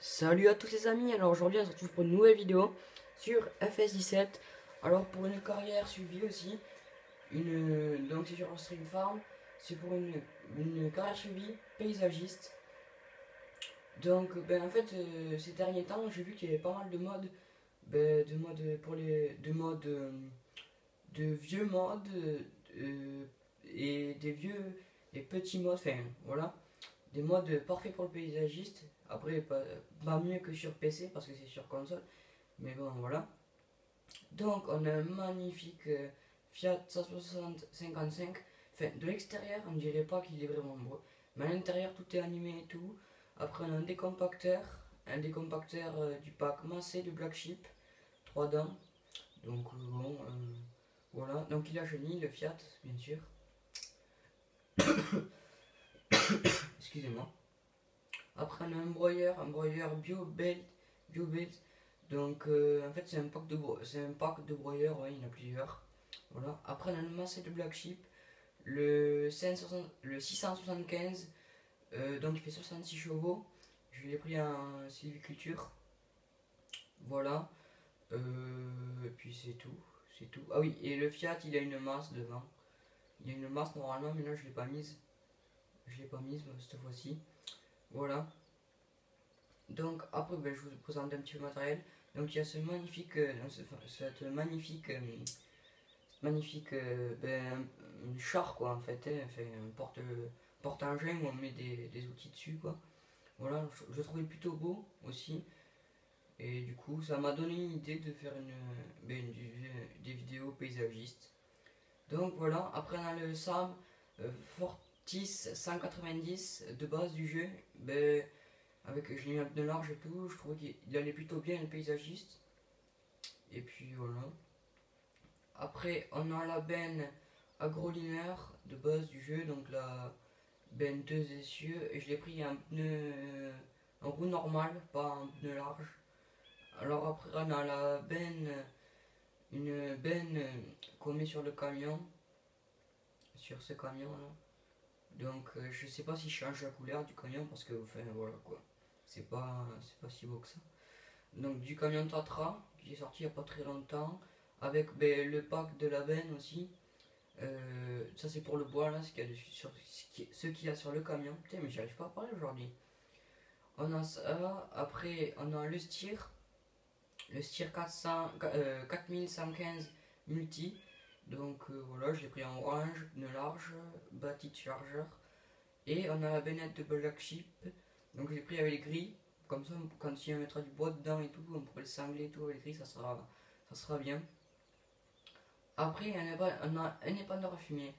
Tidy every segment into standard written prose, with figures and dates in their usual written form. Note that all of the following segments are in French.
Salut à tous les amis, alors aujourd'hui on se retrouve pour une nouvelle vidéo sur FS17. Alors pour une carrière suivie aussi, donc c'est sur Stream Farm, c'est pour une carrière suivie paysagiste. Donc en fait ces derniers temps j'ai vu qu'il y avait pas mal de modes, de modes pour de modes, de vieux modes et des vieux et petits modes, enfin voilà. Des modes parfaits pour le paysagiste. Après, pas mieux que sur PC parce que c'est sur console. Mais bon, voilà. Donc, on a un magnifique Fiat 560-55. Enfin, de l'extérieur, on dirait pas qu'il est vraiment beau. Mais à l'intérieur, tout est animé et tout. Après, on a un décompacteur. Un décompacteur du pack Massé de Black Sheep. 3 dents. Donc, bon, voilà. Donc, il a chenille, le Fiat, bien sûr. Excusez-moi. Après, on a un broyeur bio belt. Donc, en fait, c'est un pack de broyeurs, ouais, il y en a plusieurs. Voilà. Après, on a le massé de Black Sheep, le 675, donc il fait 66 chevaux. Je l'ai pris en sylviculture. Voilà. Et puis c'est tout. C'est tout. Ah oui, et le Fiat, il a une masse devant. Il y a une masse normalement, mais là, je l'ai pas mise. Je l'ai pas mise cette fois-ci. Voilà. Donc après, je vous présente un petit peu le matériel. Donc il y a ce magnifique, cette magnifique une char quoi en fait, hein, enfin, un porte-engin où on met des outils dessus quoi. Voilà, je trouvais plutôt beau aussi. Et du coup, ça m'a donné une idée de faire des vidéos paysagistes. Donc voilà, après on a le Sam Fortis 190 de base du jeu. Avec je l'ai mis un pneu large et tout, je trouvais qu'il allait plutôt bien le paysagiste. Et puis voilà. Après, on a la benne agroliner de base du jeu, donc la benne 2 essieux. Et je l'ai pris un pneu, en roue normale, pas un pneu large. Alors après, on a la benne, une benne qu'on met sur le camion, sur ce camion là. Donc je sais pas si je change la couleur du camion parce que, enfin voilà quoi. C'est pas si beau que ça. Donc du camion Tatra qui est sorti il n'y a pas très longtemps avec le pack de la benne aussi. Ça c'est pour le bois là, ce qu'il y a sur le camion. Putain mais j'arrive pas à parler aujourd'hui. On a ça, après on a le steer 4115 multi. Donc voilà, je l'ai pris en orange, pneu large, bâti de chargeur. Et on a la bennette de Black Sheep. Donc j'ai pris avec les gris. Comme ça, quand il mettra du bois dedans et tout, on pourrait le cingler et tout avec les gris, ça sera bien. Après, on a un épandeur à fumier.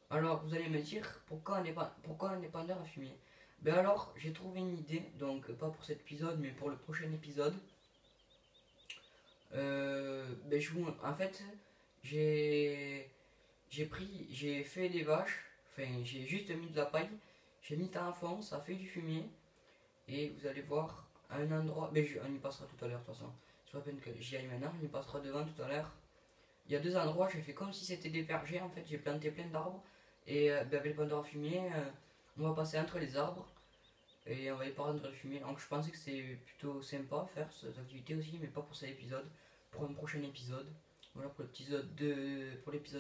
Alors, vous allez me dire, pourquoi un épandeur à fumier? Ben alors, j'ai trouvé une idée, donc pas pour cet épisode, mais pour le prochain épisode. En fait, j'ai j'ai fait des vaches, enfin, j'ai juste mis de la paille, j'ai mis ça à fond, ça fait du fumier. Et vous allez voir à un endroit, on y passera tout à l'heure de toute façon. C'est pas peine que j'y aille maintenant, on y passera devant tout à l'heure. Il y a deux endroits, j'ai fait comme si c'était des vergers en fait, j'ai planté plein d'arbres. Et avec le pendant à fumier, on va passer entre les arbres et on va y prendre le fumier. Donc je pensais que c'est plutôt sympa à faire cette activité aussi, mais pas pour cet épisode, pour un prochain épisode. Voilà pour l'épisode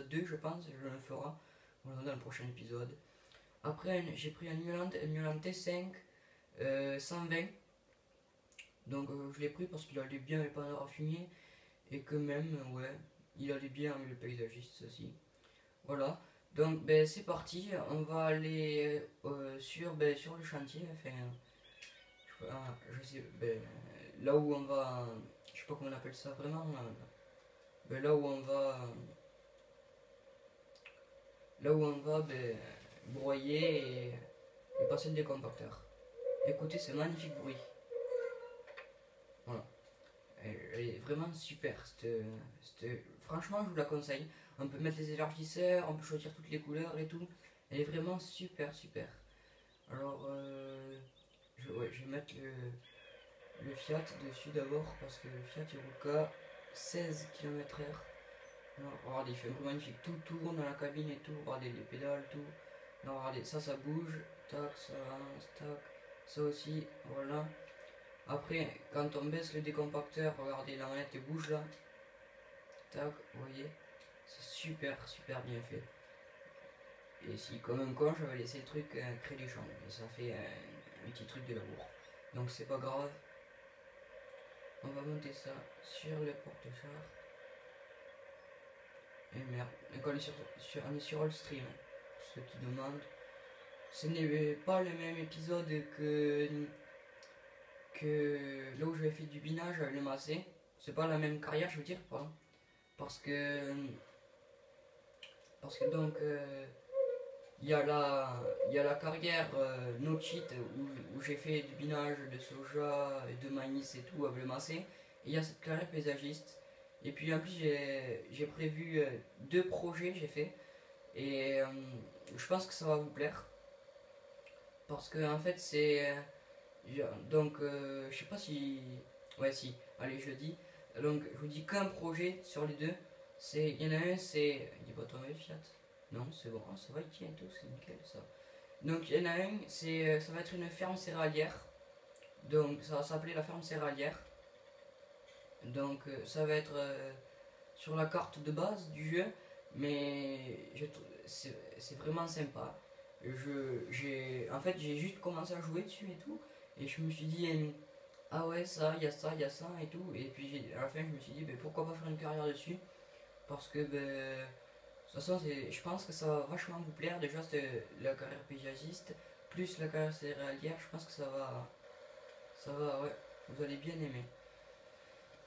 2, je pense, je le ferai voilà, dans le prochain épisode. Après, j'ai pris un Miolant T5 120. Donc je l'ai pris parce qu'il allait bien avec le panneau à fumier et que même, ouais, il allait bien avec le paysagiste aussi. Voilà. Donc c'est parti, on va aller sur le chantier, enfin, je sais, là où on va, je sais pas comment on appelle ça vraiment, là où on va, broyer et passer le décompacteur. Écoutez ce magnifique bruit. Voilà. Elle est vraiment super. Franchement, je vous la conseille. On peut mettre les élargisseurs, on peut choisir toutes les couleurs et tout. Elle est vraiment super, super. Alors, je vais mettre le Fiat dessus d'abord parce que le Fiat il roule qu'à 16 km/h. Alors, regardez, il fait un bruit magnifique. Tout tourne dans la cabine et tout. Regardez les pédales, tout. Non, regardez, ça bouge. Tac, ça avance, tac. Ça aussi, voilà. Après, quand on baisse le décompacteur, regardez, la manette bouge là. Tac, vous voyez, c'est super bien fait. Et si, comme un con, j'avais laissé le truc créer des chambres. Et ça fait un petit truc de labour. Donc c'est pas grave. On va monter ça sur le porte-char. Et merde, donc on est sur Allstream. Ceux qui demandent. Ce n'est pas le même épisode que là où j'avais fait du binage avec le Massé. C'est pas la même carrière, je veux dire, pardon. Parce que donc il y a la carrière no cheat où j'ai fait du binage de soja et de maïs et tout avec le Massé. Et il y a cette carrière paysagiste. Et puis en plus j'ai prévu deux projets j'ai fait. Et je pense que ça va vous plaire. Parce que en fait c'est... donc je sais pas si... Ouais si, allez je le dis. Donc je vous dis qu'un projet sur les deux. Il y en a un c'est... Il va tomber le Fiat. Non c'est bon, ça va il tient et tout, c'est nickel ça. Donc il y en a un, ça va être une ferme céréalière. Donc ça va s'appeler la ferme céréalière. Donc ça va être sur la carte de base du jeu. Mais c'est vraiment sympa. En fait, j'ai juste commencé à jouer dessus et tout. Et je me suis dit, ah ouais, ça, il y a ça et tout. Et puis à la fin, je me suis dit, ben, pourquoi pas faire une carrière dessus. Parce que, ben, de toute façon, je pense que ça va vachement vous plaire. Déjà, c'est la carrière paysagiste, plus la carrière céréalière. Je pense que ouais, vous allez bien aimer.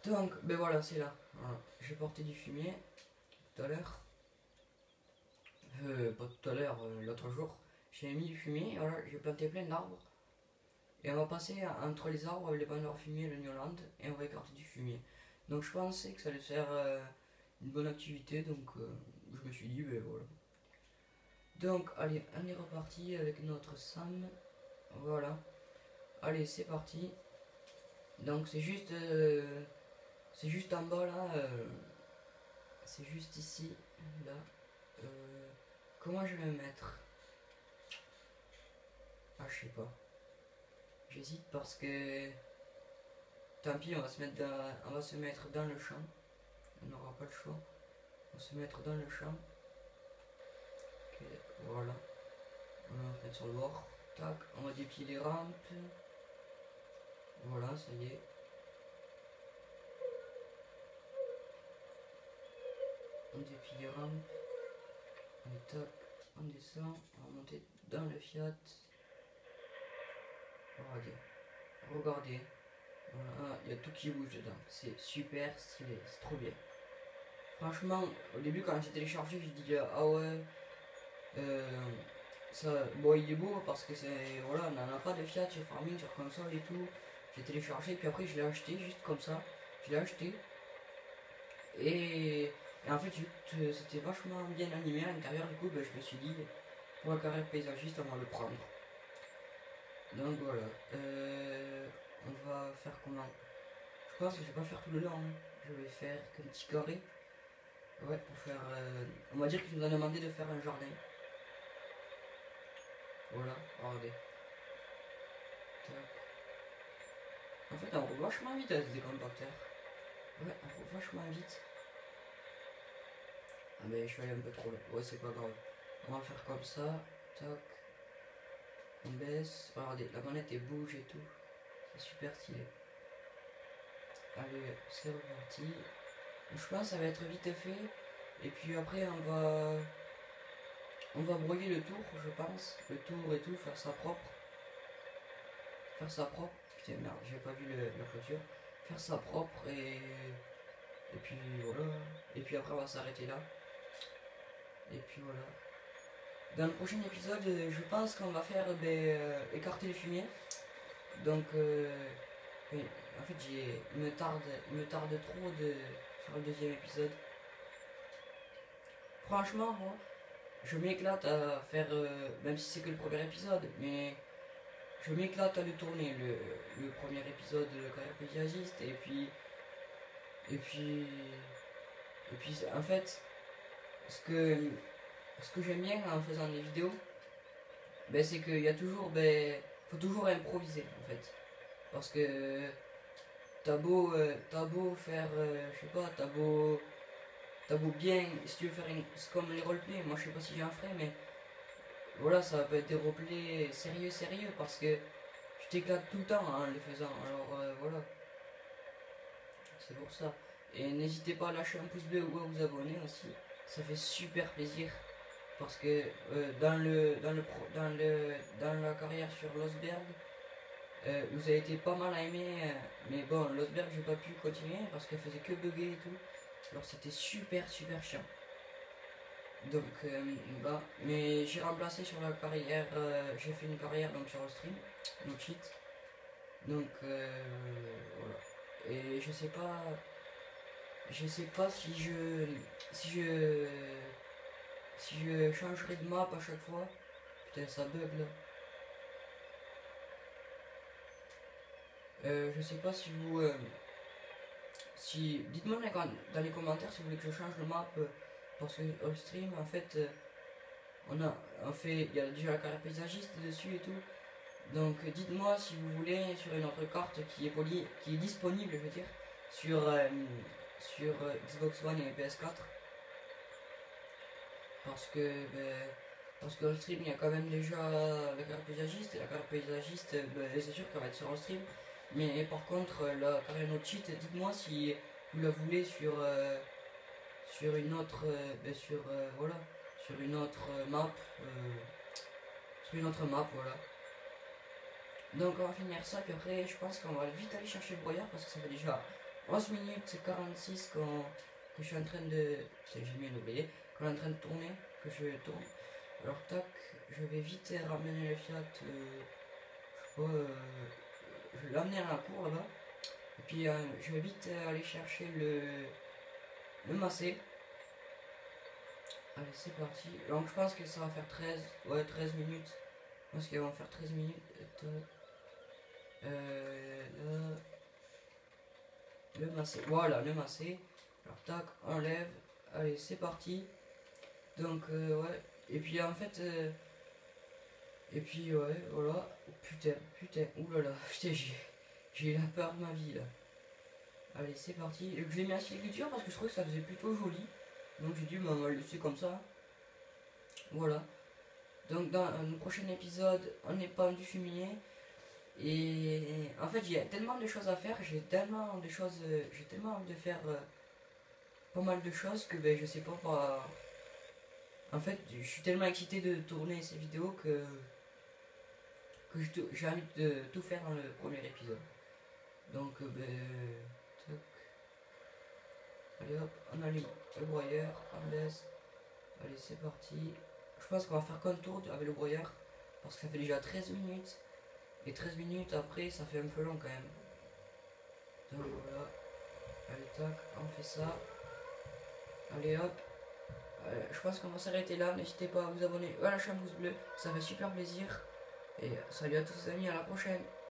Donc, ben voilà, c'est là. Voilà. J'ai porté du fumier tout à l'heure. Pas tout à l'heure, l'autre jour. J'ai mis du fumier, et voilà, j'ai planté plein d'arbres. Et on va passer entre les arbres avec les bandeurs fumier et le Newland, et on va écarter du fumier. Donc je pensais que ça allait faire une bonne activité, donc je me suis dit, ben voilà. Donc allez, on est reparti avec notre Sam. Voilà. Allez, c'est parti. Donc c'est juste en bas là. C'est juste ici, là. Comment je vais me mettre? Ah, je sais pas. J'hésite parce que tant pis, on va se mettre dans le champ. On n'aura pas le choix. On va se mettre dans le champ. Ok, voilà. On va se mettre sur le bord. Tac, on va déplier les rampes. Voilà, ça y est. On déplie les rampes. Et tac, on descend. On va monter dans le Fiat. Regardez. Voilà, il y a tout qui bouge dedans. C'est super stylé, c'est trop bien. Franchement, au début quand j'ai téléchargé, j'ai dit ah ouais, ça, bon il est beau parce que c'est, voilà, on n'en a pas de Fiat chez Farming sur console et tout. J'ai téléchargé puis après je l'ai acheté juste comme ça. Je l'ai acheté et en fait c'était vachement bien animé à l'intérieur. Du coup ben, je me suis dit pour la carrière paysagiste on va le prendre. Donc voilà, on va faire comment? Je pense que je vais pas faire tout le long, hein. Je vais faire qu'un petit carré. Ouais, pour faire... on va dire qu'il nous a demandé de faire un jardin. Voilà, regardez. Tac. En fait, on roule vachement vite avec ce décompacteur. Ouais, on roule vachement vite. Ah mais je suis allé un peu trop là. Ouais, c'est pas grave. On va faire comme ça. Tac. On baisse. Regardez, la manette elle bouge et tout. C'est super stylé. Allez, c'est reparti. Je pense que ça va être vite fait. Et puis après on va broyer le tour, je pense. Le tour et tout, faire ça propre. Faire ça propre. Putain merde, j'ai pas vu la clôture. Faire ça propre et puis voilà. Et puis après on va s'arrêter là. Et puis voilà. Dans le prochain épisode, je pense qu'on va faire écarter le fumier. Donc en fait il me tarde trop de faire le deuxième épisode. Franchement moi je m'éclate à faire, même si c'est que le premier épisode, mais je m'éclate à le tourner, le premier épisode de carrière paysagiste, et puis en fait, ce que j'aime bien en faisant des vidéos, ben, c'est qu'il y a toujours, faut toujours improviser en fait. Parce que t'as beau faire, je sais pas, t'as beau bien, si tu veux faire c'est comme les roleplays, moi je sais pas si j'en ferai, mais voilà, ça peut être des roleplays sérieux, parce que tu t'éclates tout le temps en les faisant, alors voilà, c'est pour ça. Et n'hésitez pas à lâcher un pouce bleu ou à vous abonner aussi, ça fait super plaisir. Parce que dans la carrière sur Losberg, vous avez été pas mal aimé, mais bon, Losberg, j'ai pas pu continuer parce qu'elle faisait que bugger et tout. Alors c'était super chiant. Donc, bah, mais j'ai remplacé sur la carrière, j'ai fait une carrière donc sur le stream, no cheat. Donc, voilà. Et je sais pas si je, si je changerai de map à chaque fois. Putain, ça bug là. Je sais pas si vous. Dites-moi dans les commentaires si vous voulez que je change le map. Parce que au stream, en fait, il y a déjà la carte paysagiste dessus et tout. Donc dites-moi si vous voulez sur une autre carte qui est disponible, je veux dire, sur Xbox One et PS4. Parce que, ben, parce que le stream, il y a quand même déjà la carte paysagiste. Et la carte paysagiste, ben, c'est sûr qu'elle va être sur le stream. Mais par contre, la carrière no cheat, dites-moi si vous la voulez sur une autre, voilà, sur une autre map, voilà. Donc on va finir ça, puis après je pense qu'on va vite aller chercher le broyeur parce que ça fait déjà 11 minutes 46 que je suis en train de. J'ai mis l'oublier, qu'on est en train de tourner, que je tourne. Alors tac, je vais vite ramener le Fiat, je sais pas, je vais l'amener à la cour là-bas. Et puis je vais vite aller chercher le massé. Allez, c'est parti. Donc je pense que ça va faire 13 minutes. Je pense qu'ils vont faire 13 minutes. Là, le massé. Voilà, le massé. Alors tac, enlève. Allez, c'est parti. Donc ouais. Et puis en fait. Et puis ouais, voilà. Putain. Oulala. Putain, j'ai eu la peur de ma vie là. Allez, c'est parti. Je l'ai mis à siliculture parce que je trouvais que ça faisait plutôt joli. Donc j'ai dit, bah, on va le laisser comme ça. Voilà. Donc dans un prochain épisode, on n'est pas du fumier. Et en fait, j'ai tellement de choses à faire, j'ai tellement envie de faire pas mal de choses que ben, je sais pas. En fait, je suis tellement excité de tourner ces vidéos que j'ai envie de tout faire dans le premier épisode. Donc, tac. Allez hop, on allume le broyeur, on baisse. Allez, c'est parti. Je pense qu'on va faire contour avec le broyeur parce que ça fait déjà 13 minutes. Et 13 minutes après, ça fait un peu long quand même. Donc voilà. Allez, tac, on fait ça. Allez hop. Je pense qu'on va s'arrêter là. N'hésitez pas à vous abonner, à lâcher un pouce bleu. Ça fait super plaisir. Et salut à tous les amis, à la prochaine.